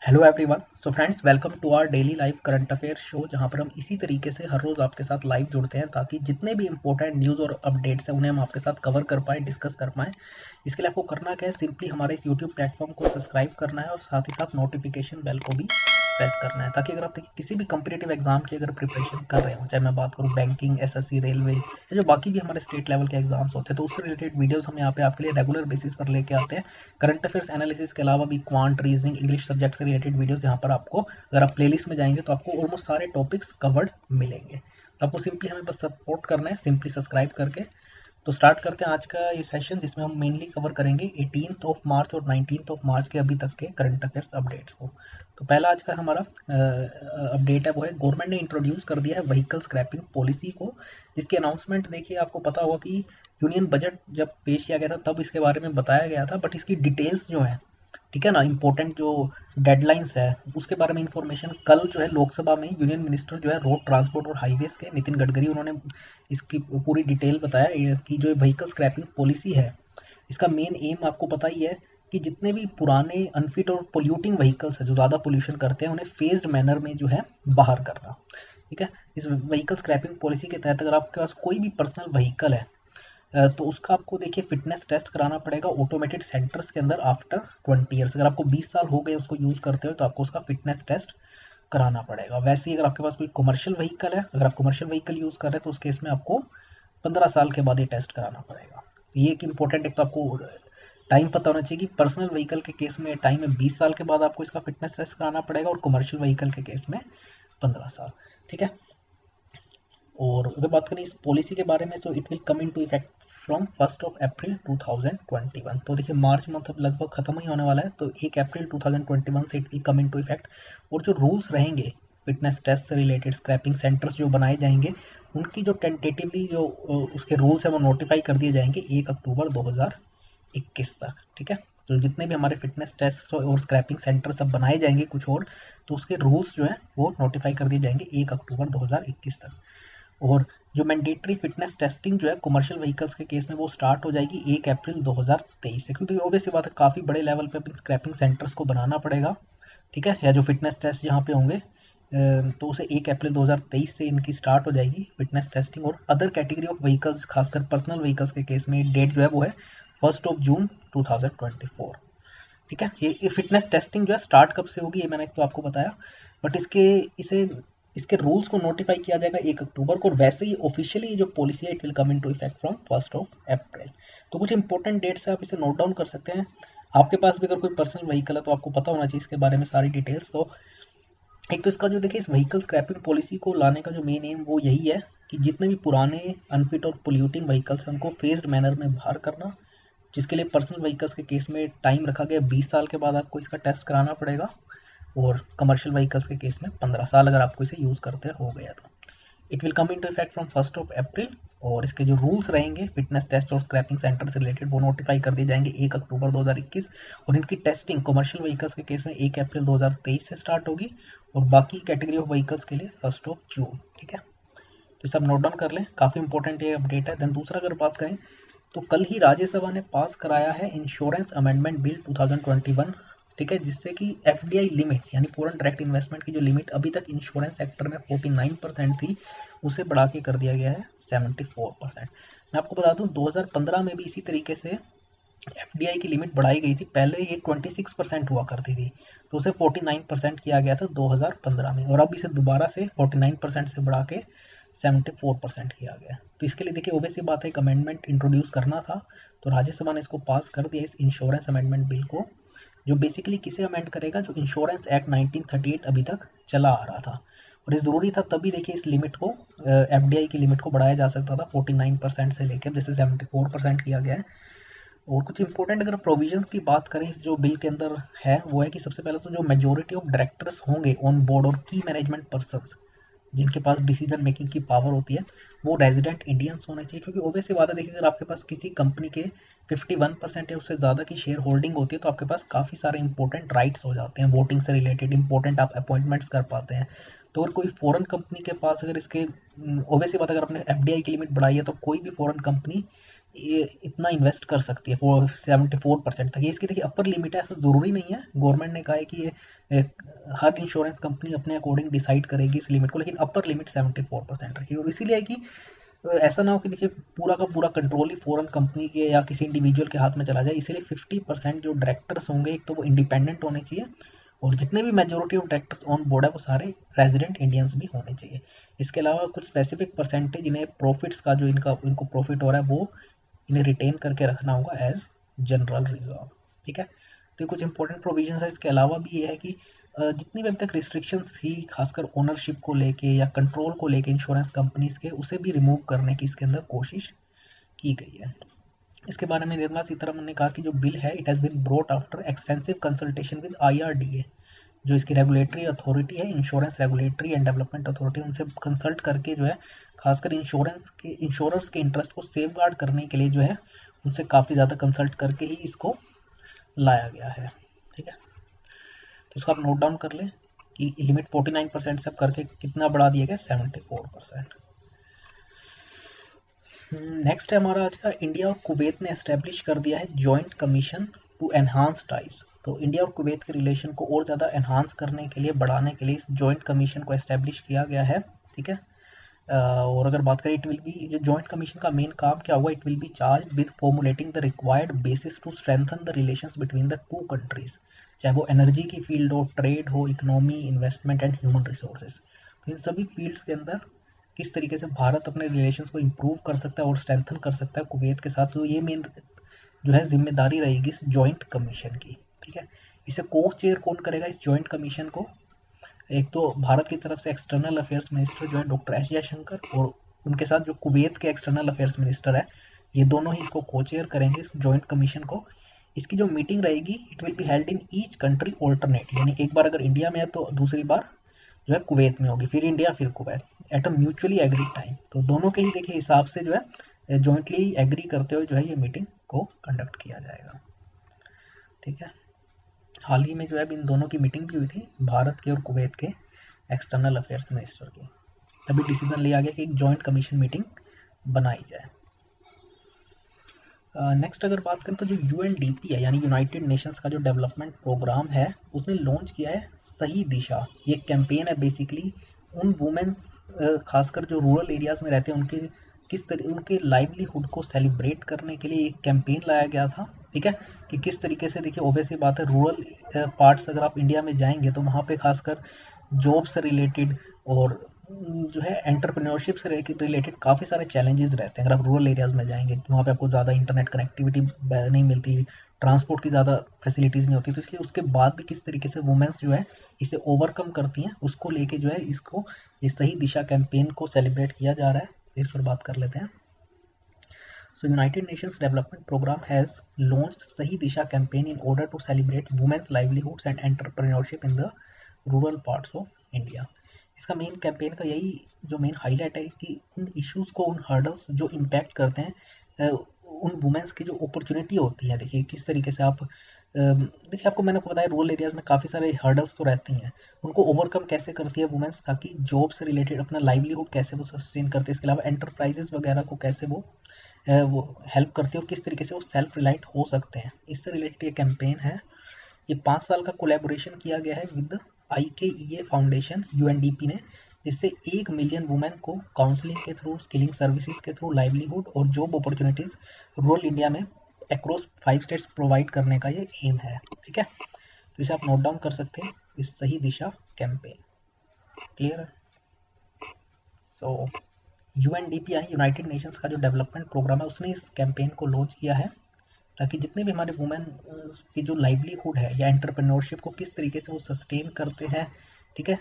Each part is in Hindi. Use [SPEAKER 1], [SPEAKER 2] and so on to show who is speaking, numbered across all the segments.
[SPEAKER 1] Hello everyone. So friends, welcome to our daily live current affair show, जहां पर हम इसी तरीके से हर रोज आपके साथ लाइव जुड़ते हैं ताकि जितने भी इंपॉर्टेंट न्यूज़ और अपडेट्स हैं उन्हें हम आपके साथ कवर कर पाएँ, डिस्कस कर पाएँ। इसके लिए आपको करना क्या है, सिंपली हमारे इस यूट्यूब प्लेटफॉर्म को सब्सक्राइब करना है और साथ ही साथ नोटिफिकेशन बेल को भी प्रेस करना है, ताकि अगर आप देखिए किसी भी कम्पिटेटिव एग्जाम की अगर प्रिपरेशन कर रहे हो, चाहे मैं बात करूँ बैंकिंग, एसएससी, रेलवे या जो बाकी भी हमारे स्टेट लेवल के एग्जाम्स होते हैं, तो उससे रिलेटेड वीडियोस हम यहाँ पे आपके लिए रेगुलर बेसिस पर लेके आते हैं। करंट अफेयर्स एनालिसिस के अलावा भी क्वांट, रीजनिंग, इंग्लिश सब्जेक्ट से रिलेटेड वीडियोस जहाँ पर आपको, अगर आप प्लेलिस्ट में जाएंगे तो आपको ऑलमोस्ट सारे टॉपिक्स कवर्ड मिलेंगे। तो आपको सिंपली हमें बस सपोर्ट करना है, सिंपली सब्सक्राइब करके। तो स्टार्ट करते हैं आज का ये सेशन, जिसमें हम मेनली कवर करेंगे 18th ऑफ मार्च और 19th ऑफ मार्च के अभी तक के करंट अफेयर्स अपडेट्स को। तो पहला आज का हमारा अपडेट है वो है, गवर्नमेंट ने इंट्रोड्यूस कर दिया है व्हीकल स्क्रैपिंग पॉलिसी को, जिसकी अनाउंसमेंट देखिए आपको पता होगा कि यूनियन बजट जब पेश किया गया था तब इसके बारे में बताया गया था, बट इसकी डिटेल्स जो है, ठीक है ना, इंपॉर्टेंट जो डेडलाइंस है उसके बारे में इंफॉर्मेशन कल जो है लोकसभा में यूनियन मिनिस्टर जो है रोड ट्रांसपोर्ट और हाईवेज के नितिन गडकरी, उन्होंने इसकी पूरी डिटेल बताया कि जो व्हीकल स्क्रैपिंग पॉलिसी है, इसका मेन एम आपको पता ही है कि जितने भी पुराने अनफिट और पोल्यूटिंग व्हीकल्स है जो ज़्यादा पोल्यूशन करते हैं उन्हें फेज्ड मैनर में जो है बाहर करना। ठीक है, इस व्हीकल स्क्रैपिंग पॉलिसी के तहत अगर आपके पास कोई भी पर्सनल व्हीकल है, तो उसका आपको देखिए फिटनेस टेस्ट कराना पड़ेगा ऑटोमेटेड सेंटर्स के अंदर आफ्टर 20 ईयर्स। अगर आपको 20 साल हो गए उसको यूज़ करते हो तो आपको उसका फिटनेस टेस्ट कराना पड़ेगा। वैसे ही अगर आपके पास कोई कमर्शियल व्हीकल है, अगर आप कमर्शियल व्हीकल यूज़ कर रहे हैं तो उस केस में आपको 15 साल के बाद ये टेस्ट कराना पड़ेगा। ये एक इंपॉर्टेंट, एक तो आपको टाइम पता होना चाहिए कि पर्सनल व्हीकल के केस में टाइम है 20 साल के बाद आपको इसका फिटनेस टेस्ट कराना पड़ेगा, और कमर्शियल व्हीकल के केस में 15 साल। ठीक है, और अगर बात करें इस पॉलिसी के बारे में, तो it will come into effect from 1 अप्रैल 2021। तो देखिए मार्च मंथ अब लगभग खत्म ही होने वाला है, तो 1 अप्रैल 2021 से it will come into effect. और जो रूल्स रहेंगे फिटनेस टेस्ट से रिलेटेड, स्क्रैपिंग सेंटर्स जो बनाए जाएंगे उनकी जो टेंटेटिवली जो उसके रूल्स हैं वो नोटिफाई कर दिए जाएंगे 1 अक्टूबर 2021 तक। ठीक है, तो जितने भी हमारे फिटनेस टेस्ट और स्क्रैपिंग सेंटर सब बनाए जाएंगे कुछ और, तो उसके रूल्स जो है वो नोटिफाई कर दिए जाएंगे 1 अक्टूबर 2021 तक। और जो मैंडेटरी फिटनेस टेस्टिंग जो है कमर्शियल व्हीकल्स के केस में वो स्टार्ट हो जाएगी 1 अप्रैल 2023 से, क्योंकि ऑब्वियस सी बात है काफ़ी बड़े लेवल पे स्क्रैपिंग सेंटर्स को बनाना पड़ेगा। ठीक है, या जो फिटनेस टेस्ट जहाँ पे होंगे, तो उसे 1 अप्रैल 2023 से इनकी स्टार्ट हो जाएगी फिटनेस टेस्टिंग। और अदर कैटेगरी ऑफ व्हीकल्स, खासकर पर्सनल व्हीकल्स के केस में डेट जो है वो है 1 जून 2024। ठीक है, ये फिटनेस टेस्टिंग जो है स्टार्ट कब से होगी ये मैंने तो आपको बताया, बट इसके रूल्स को नोटिफाई किया जाएगा 1 अक्टूबर को, और वैसे ही ऑफिशियली जो पॉलिसी है it will come into effect from 1 अप्रैल। तो कुछ इंपॉर्टेंट डेट्स है, आप इसे नोट डाउन कर सकते हैं। आपके पास भी अगर कोई पर्सनल व्हीकल है तो आपको पता होना चाहिए इसके बारे में सारी डिटेल्स। तो एक तो इसका जो देखिए इस व्हीकल स्क्रैपिंग पॉलिसी को लाने का जो मेन एम वो यही है कि जितने भी पुराने अनफिट और पोल्यूटिंग व्हीकल्स हैं उनको फेज्ड मैनर में बाहर करना, जिसके लिए पर्सनल व्हीकल्स के केस में टाइम रखा गया 20 साल के बाद आपको इसका टेस्ट कराना पड़ेगा, और कमर्शियल व्हीकल्स के केस में 15 साल अगर आपको इसे यूज़ करते हो गया तो। It will come into effect from 1 अप्रैल, और इसके जो रूल्स रहेंगे फिटनेस टेस्ट और स्क्रैपिंग सेंटर से रिलेटेड वो नोटिफाई कर दिए जाएंगे 1 अक्टूबर 2021, और इनकी टेस्टिंग कमर्शियल व्हीकल्स के केस में 1 अप्रैल 2023 से स्टार्ट होगी, और बाकी कैटेगरी ऑफ व्हीकल्स के लिए 1 जून। ठीक है, तो सब नोट डाउन कर लें, काफ़ी इंपॉर्टेंट ये अपडेट है। देन दूसरा अगर बात करें तो कल ही राज्यसभा ने पास कराया है इंश्योरेंस अमेंडमेंट बिल 2021। ठीक है, जिससे कि एफडीआई लिमिट यानी फॉरेन डायरेक्ट इन्वेस्टमेंट की जो लिमिट अभी तक इंश्योरेंस सेक्टर में 49% थी, उसे बढ़ा के कर दिया गया है 74%। मैं आपको बता दूं 2015 में भी इसी तरीके से एफडीआई की लिमिट बढ़ाई गई थी। पहले ये 26% हुआ करती थी, तो उसे 49% किया गया था 2015 में, और अब इसे दोबारा से 49% से बढ़ा के 74% किया गया। तो इसके लिए देखिए ओबेसी बात है, एक अमेंडमेंट इंट्रोड्यूस करना था, तो राज्यसभा ने इसको पास कर दिया इस इंश्योरेंस अमेंडमेंट बिल को, जो बेसिकली किसे अमेंड करेगा, जो इंश्योरेंस एक्ट 1938 अभी तक चला आ रहा था। और ये ज़रूरी था, तभी देखिए इस लिमिट को, एफडीआई की लिमिट को बढ़ाया जा सकता था 49% से लेकर, जैसे 74% किया गया है। और कुछ इंपॉर्टेंट अगर प्रोविजंस की बात करें इस जो बिल के अंदर है, वो है कि सबसे पहले तो जो मेजोरिटी ऑफ डायरेक्टर्स होंगे ऑन बोर्ड और की मैनेजमेंट पर्सन्स जिनके पास डिसीजन मेकिंग की पावर होती है, वो रेजिडेंट इंडियंस होने चाहिए, क्योंकि ओबियस सी बात है, देखिए अगर आपके पास किसी कंपनी के 51% या उससे ज़्यादा की शेयर होल्डिंग होती है तो आपके पास काफ़ी सारे इंपॉर्टेंट राइट्स हो जाते हैं वोटिंग से रिलेटेड, इंपॉर्टेंट आप अपॉइंटमेंट्स कर पाते हैं। तो अगर कोई फॉरेन कंपनी के पास अगर इसके ओबियस सी बात है, अगर आपने एफडीआई की लिमिट बढ़ाई है तो कोई भी फॉरेन कंपनी ये इतना इन्वेस्ट कर सकती है, 74% तक। ये इसकी देखिए अपर लिमिट है, ऐसा ज़रूरी नहीं है। गवर्नमेंट ने कहा है कि ये हर इंश्योरेंस कंपनी अपने अकॉर्डिंग डिसाइड करेगी इस लिमिट को, लेकिन अपर लिमिट 74% रखी। और इसीलिए है कि ऐसा ना हो कि देखिए पूरा का पूरा कंट्रोल ही फॉरेन कंपनी के या किसी इंडिविजुअल के हाथ में चला जाए। इसीलिए 50% जो डायरेक्टर्स होंगे, एक तो वो इंडिपेंडेंट होने चाहिए, और जितने भी majority of directors on board है वो सारे रेजिडेंट इंडियंस भी होने चाहिए। इसके अलावा कुछ स्पेसिफिक परसेंटेज इन्हें प्रॉफिट्स का जो इनको प्रॉफिट हो रहा है वो इन्हें रिटेन करके रखना होगा एज जनरल रिजर्व। ठीक है, तो ये कुछ इंपॉर्टेंट प्रोविजन है। इसके अलावा भी ये है कि जितनी भी अब तक रिस्ट्रिक्शंस थी खासकर ओनरशिप को लेके या कंट्रोल को लेके इंश्योरेंस कंपनीज के, उसे भी रिमूव करने की इसके अंदर कोशिश की गई है। इसके बारे में निर्मला सीतारमन ने कहा कि जो बिल है it has been brought after extensive consultation with IRDA, जो इसकी रेगुलेटरी अथॉरिटी है, insurance regulatory and development authority, उनसे कंसल्ट करके जो है खासकर इंश्योरर्स के इंटरेस्ट को सेफ गार्ड करने के लिए जो है उनसे काफ़ी ज़्यादा कंसल्ट करके ही इसको लाया गया है। ठीक है, तो इसको आप नोट डाउन कर लें कि लिमिट 49% से अब करके कितना बढ़ा दिया गया, 74%। नेक्स्ट है हमारा आज का, इंडिया और कुवैत ने एस्टेब्लिश कर दिया है joint commission to enhance ties. तो इंडिया और कुवैत के रिलेशन को और ज़्यादा एनहांस करने के लिए, बढ़ाने के लिए इस जॉइंट कमीशन को एस्टेब्लिश किया गया है। ठीक है, और अगर बात करें इट विल बी, जो जॉइंट कमीशन का मेन काम क्या होगा, it will be charge with formulating the required basis to strengthen the relations between the two countries, चाहे वो एनर्जी की फील्ड हो, ट्रेड हो, economy, investment and human resources. तो इन सभी फील्ड्स के अंदर किस तरीके से भारत अपने रिलेशंस को इम्प्रूव कर सकता है और स्ट्रेंथन कर सकता है कुवैत के साथ, तो ये मेन जो है जिम्मेदारी रहेगी इस जॉइंट कमीशन की। ठीक है, इसे को चेयर कौन करेगा इस जॉइंट कमीशन को, एक तो भारत की तरफ से एक्सटर्नल अफेयर्स मिनिस्टर जो है डॉक्टर एस जयशंकर, और उनके साथ जो कुवैत के एक्सटर्नल अफेयर्स मिनिस्टर है, ये दोनों ही इसको को चेयर करेंगे इस जॉइंट कमीशन को। इसकी जो मीटिंग रहेगी it will be held in each country alternate, यानी एक बार अगर इंडिया में है तो दूसरी बार जो है कुवैत में होगी, फिर इंडिया फिर Kuwait at a mutually agreed time. तो दोनों के ही देखिए हिसाब से जो है जॉइंटली एग्री करते हुए जो है ये मीटिंग को कंडक्ट किया जाएगा। ठीक है, हाल ही में जो है इन दोनों की मीटिंग भी हुई थी, भारत के और कुवैत के एक्सटर्नल अफेयर्स मिनिस्टर की। तभी डिसीजन लिया गया कि एक जॉइंट कमीशन मीटिंग बनाई जाए। नेक्स्ट अगर बात करें तो जो UNDP है यानी यूनाइटेड नेशंस का जो डेवलपमेंट प्रोग्राम है, उसने लॉन्च किया है सही दिशा। ये कैंपेन है बेसिकली उन वुमेन्स, खासकर जो रूरल एरियाज में रहते हैं, उनके लाइवलीहुड को सेलिब्रेट करने के लिए एक कैंपेन लाया गया था। ठीक है, कि किस तरीके से, देखिए ऑब्वियस ही बात है, रूरल पार्ट्स अगर आप इंडिया में जाएंगे तो वहाँ पे खासकर जॉब से रिलेटेड और जो है एंटरप्रेन्योरशिप से रिलेटेड काफ़ी सारे चैलेंजेस रहते हैं। अगर आप रूरल एरियाज़ में जाएंगे तो वहाँ पे आपको ज़्यादा इंटरनेट कनेक्टिविटी नहीं मिलती, ट्रांसपोर्ट की ज़्यादा फैसिलिटीज़ नहीं होती, तो इसलिए उसके बाद भी किस तरीके से वुमेंस जो है इसे ओवरकम करती हैं, उसको लेके जो है इसको ये सही दिशा कैंपेन को सेलिब्रेट किया जा रहा है। इस पर बात कर लेते हैं। So United Nations Development Program has launched Sahi Disha campaign in order to celebrate women's livelihoods and entrepreneurship in the rural parts of India. इसका मेन कैंपेन का यही जो मेन हाईलाइट है कि उन इश्यूज को, उन हर्डल्स जो इम्पैक्ट करते हैं उन वुमेन्स की जो अपॉर्चुनिटी होती है, देखिए किस तरीके से आप देखिए आपको मैंने बताया रूरल एरियाज में काफ़ी सारे हर्डल्स तो रहती हैं, उनको ओवरकम कैसे करती है वुमेन्स, ताकि जॉब से रिलेटेड अपना लाइवलीहुड कैसे वो सस्टेन करते हैं, इसके अलावा एंटरप्राइजेस वगैरह को कैसे वो हेल्प करती है और किस तरीके से वो सेल्फ रिलाइंट हो सकते हैं, इससे रिलेटेड ये कैंपेन है। ये 5 साल का कोलैबोरेशन किया गया है विद IKEA फाउंडेशन UNDP ने, जिससे 1 मिलियन वुमेन को काउंसलिंग के थ्रू, स्किलिंग सर्विसेज के थ्रू लाइवलीहुड और जॉब अपॉर्चुनिटीज़ रूरल इंडिया में अक्रॉस 5 स्टेट्स प्रोवाइड करने का ये एम है। ठीक है, तो इसे आप नोट डाउन कर सकते हैं, इस सही दिशा कैंपेन। क्लियर है? सो UNDP यानी यूनाइटेड नेशंस का जो डेवलपमेंट प्रोग्राम है उसने इस कैंपेन को लॉन्च किया है, ताकि जितने भी हमारे वुमेन की जो लाइवलीहुड है या एंटरप्रेन्योरशिप को किस तरीके से वो सस्टेन करते हैं, ठीक है,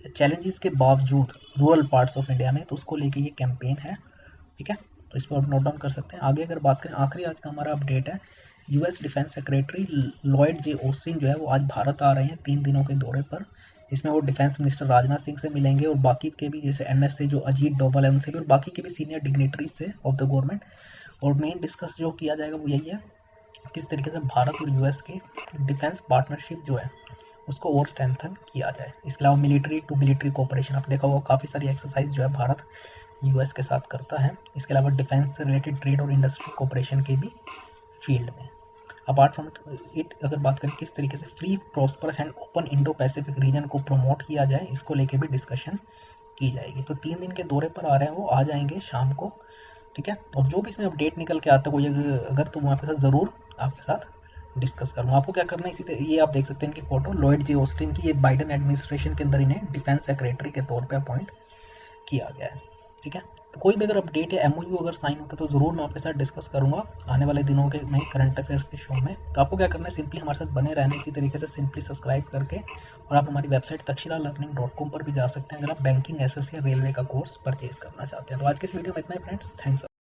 [SPEAKER 1] चैलेंजेस के बावजूद रूरल पार्ट्स ऑफ इंडिया में, तो उसको लेके ये कैंपेन है। ठीक है, तो इस पर आप नोट डाउन कर सकते हैं। आगे अगर बात करें, आखिरी आज का हमारा अपडेट है, US डिफेंस सेक्रेटरी लॉयड जे ऑस्टिन जो है वो आज भारत आ रहे हैं 3 दिनों के दौरे पर। इसमें वो डिफेंस मिनिस्टर राजनाथ सिंह से मिलेंगे और बाकी के भी, जैसे NS से जो अजीत डोभाल है उनसे भी, और बाकी के भी सीनियर डिग्नेटरीज से ऑफ द गवर्नमेंट। और मेन डिस्कस जो किया जाएगा वो यही है, किस तरीके से भारत और US के डिफेंस पार्टनरशिप जो है उसको और स्ट्रेंथन किया जाए। इसके अलावा मिलिट्री टू मिलिट्री कोऑपरेशन, आप देखा होगा काफ़ी सारी एक्सरसाइज जो है भारत यूएस के साथ करता है। इसके अलावा डिफेंस से रिलेटेड ट्रेड और इंडस्ट्री कोऑपरेशन के भी फील्ड में। अपार्ट फ्रॉम इट अगर बात करें किस तरीके से free, prosperous and open Indo Pacific region को प्रमोट किया जाए, इसको लेके भी डिस्कशन की जाएगी। तो 3 दिन के दौरे पर आ रहे हैं वो, आ जाएंगे शाम को, ठीक है। और जो भी इसमें अपडेट निकल के आता है कोई अगर, तो मैं आपके साथ ज़रूर आपके साथ डिस्कस करूँगा। आपको क्या करना है, इसी तरह ये आप देख सकते हैं इनकी फोटो, लॉयड जे ऑस्टिन की, ये बाइडन एडमिनिस्ट्रेशन के अंदर इन्हें डिफेंस सेक्रेटरी के तौर पे अपॉइंट किया गया है, ठीक है। तो कोई भी अगर अपडेट या एमओयू अगर साइन होता है तो ज़रूर मैं आपके साथ डिस्कस करूँगा आने वाले दिनों के में करंट अफेयर्स के शो में। तो आपको क्या करना है, सिंपली हमारे साथ बने रहना, इसी तरीके से सिंपली सब्सक्राइब करके, और आप हमारी वेबसाइट takshilalearning.com पर भी जा सकते हैं अगर आप बैंकिंग, एसएससी या रेलवे का कोर्स परचेज करना चाहते हैं। तो आज के इस वीडियो में इतना ही फ्रेंड्स, थैंक्स।